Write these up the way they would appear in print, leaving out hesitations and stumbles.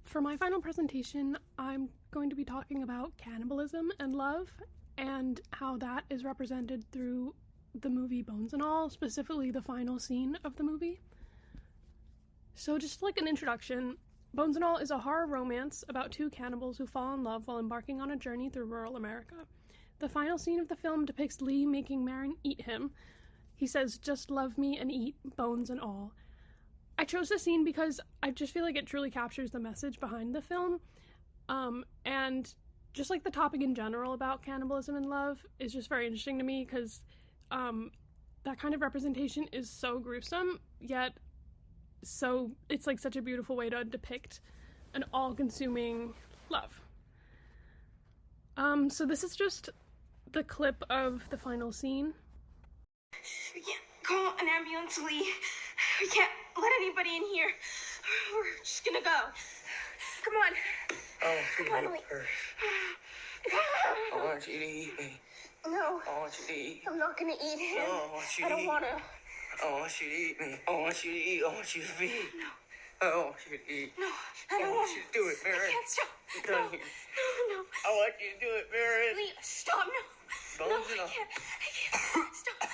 For my final presentation, I'm going to be talking about cannibalism and love and how that is represented through the movie Bones and All, specifically the final scene of the movie. So just like an introduction, Bones and All is a horror romance about two cannibals who fall in love while embarking on a journey through rural America. The final scene of the film depicts Lee making Marin eat him. He says, "Just love me and eat, bones and all." I chose this scene because I just feel like it truly captures the message behind the film. And just like the topic in general about cannibalism and love is just very interesting to me because that kind of representation is so gruesome, yet so it's like such a beautiful way to depict an all-consuming love. So this is just the clip of the final scene. We can't call an ambulance, Lee. We can't let anybody in here. We're just gonna go. Come on. I want you to Come on, eat Lee. first. I want you to eat me. No, I want you to eat. I'm not gonna eat him. No, I want you I to don't eat. want to. I want you to eat me. I want you to eat. I want you to feed. No. I want you to eat. No, I I don't want want you to do it, I Mary. can't stop. You're No, done here. no. I want you to do it, Mary. Lee, stop. No. Bones no, and I all. can't. Stop. No.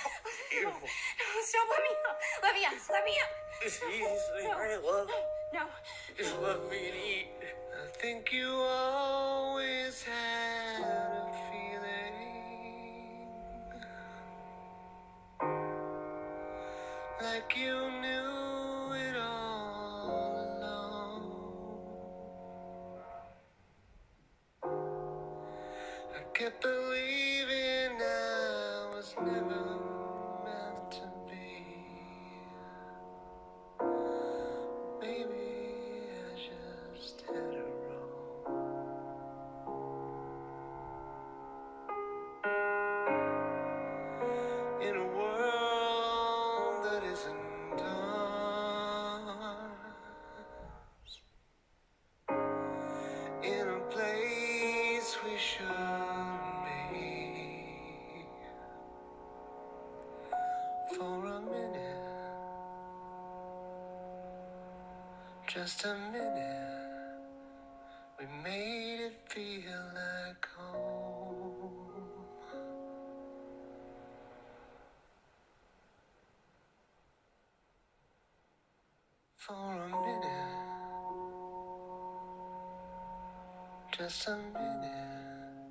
Beautiful. No, stop. Let me out. Let me out. Let me out. Just easily, No. right, love? No. Just love me and eat. I think you always had a feeling like you knew it all along. I kept believing I was never meant to be. Maybe I just had it wrong. In a world that isn't ours, in a place we shouldn't be, for a minute, just a minute, we made it feel like home. For a minute, just a minute,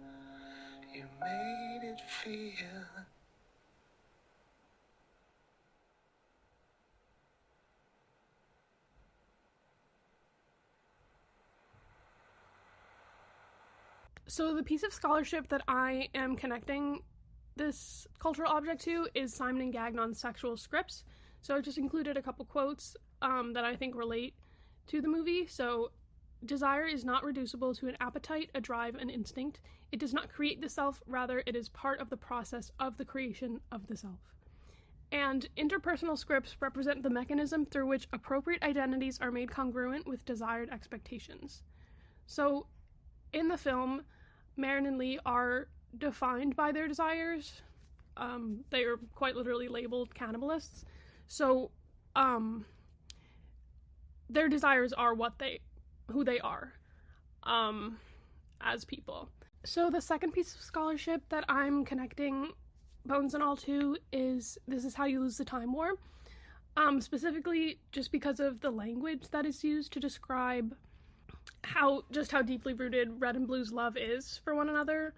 you made it feel. So the piece of scholarship that I am connecting this cultural object to is Simon and Gagnon's sexual scripts. So I just included a couple quotes that I think relate to the movie. So, desire is not reducible to an appetite, a drive, an instinct. It does not create the self, rather it is part of the process of the creation of the self. And interpersonal scripts represent the mechanism through which appropriate identities are made congruent with desired expectations. So, in the film, Marin and Lee are defined by their desires. They are quite literally labeled cannibalists. So, their desires are who they are, as people. So the second piece of scholarship that I'm connecting Bones and All to is This Is How You Lose the Time War. Specifically just because of the language that is used to describe how deeply rooted Red and Blue's love is for one another.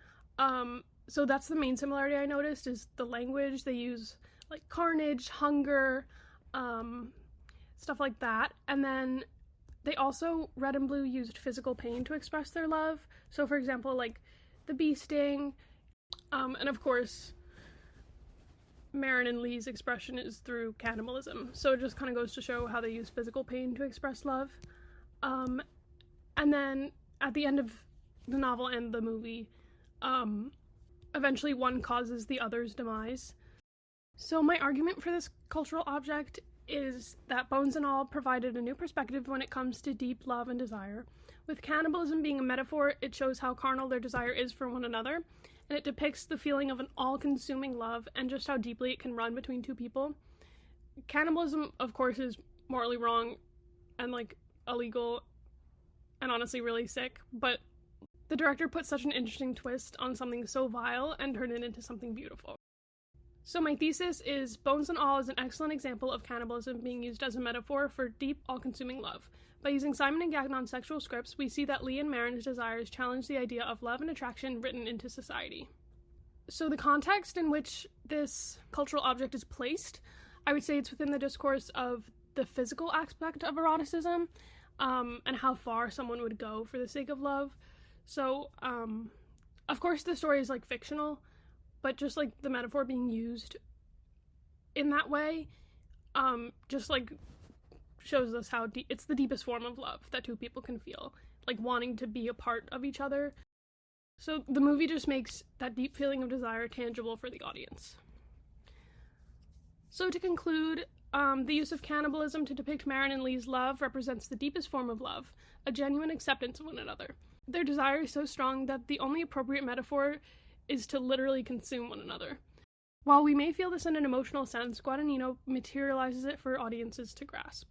So that's the main similarity I noticed, is the language. They use like carnage, hunger, stuff like that. And then they also, Red and Blue, used physical pain to express their love. So for example, like the bee sting, and of course Marin and Lee's expression is through cannibalism. So it just kind of goes to show how they use physical pain to express love. And then at the end of the novel and the movie, eventually one causes the other's demise. So my argument for this cultural object is that Bones and All provided a new perspective when it comes to deep love and desire. With cannibalism being a metaphor, it shows how carnal their desire is for one another, and it depicts the feeling of an all-consuming love and just how deeply it can run between two people. Cannibalism, of course, is morally wrong and, illegal and honestly really sick, but the director put such an interesting twist on something so vile and turned it into something beautiful. So my thesis is Bones and All is an excellent example of cannibalism being used as a metaphor for deep, all-consuming love. By using Simon and Gagnon's sexual scripts, we see that Lee and Marin's desires challenge the idea of love and attraction written into society. So the context in which this cultural object is placed, I would say it's within the discourse of the physical aspect of eroticism, and how far someone would go for the sake of love. So, of course the story is, like, fictional, but just, like, the metaphor being used in that way, just, like, shows us how it's the deepest form of love that two people can feel, like, wanting to be a part of each other. So the movie just makes that deep feeling of desire tangible for the audience. So to conclude, the use of cannibalism to depict Marin and Lee's love represents the deepest form of love, a genuine acceptance of one another. Their desire is so strong that the only appropriate metaphor is to literally consume one another. While we may feel this in an emotional sense, Guadagnino materializes it for audiences to grasp.